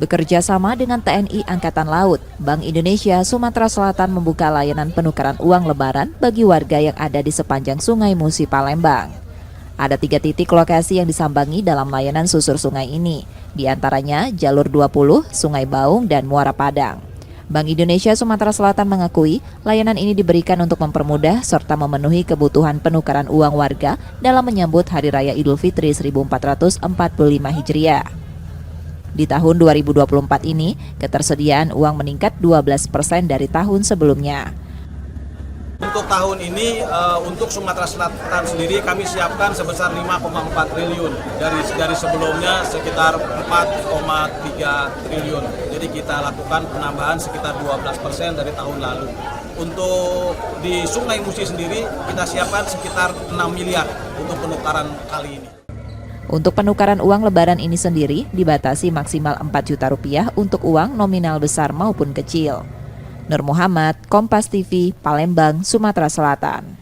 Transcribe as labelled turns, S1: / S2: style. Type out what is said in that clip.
S1: Bekerja sama dengan TNI Angkatan Laut, Bank Indonesia Sumatera Selatan membuka layanan penukaran uang lebaran bagi warga yang ada di sepanjang Sungai Musi Palembang. Ada 3 titik lokasi yang disambangi dalam layanan susur sungai ini, di antaranya Jalur 20, Sungai Baung, dan Muara Padang. Bank Indonesia Sumatera Selatan mengakui layanan ini diberikan untuk mempermudah serta memenuhi kebutuhan penukaran uang warga dalam menyambut Hari Raya Idul Fitri 1445 Hijriah. Di tahun 2024 ini, ketersediaan uang meningkat 12% dari tahun sebelumnya.
S2: Untuk tahun ini, untuk Sumatera Selatan sendiri kami siapkan sebesar 5,4 triliun. Dari sebelumnya sekitar 4,3 triliun. Jadi kita lakukan penambahan sekitar 12% dari tahun lalu. Untuk di Sungai Musi sendiri, kita siapkan sekitar 6 miliar untuk penukaran kali ini.
S1: Untuk penukaran uang lebaran ini sendiri dibatasi maksimal Rp4 juta untuk uang nominal besar maupun kecil. Nur Muhammad, Kompas TV, Palembang, Sumatera Selatan.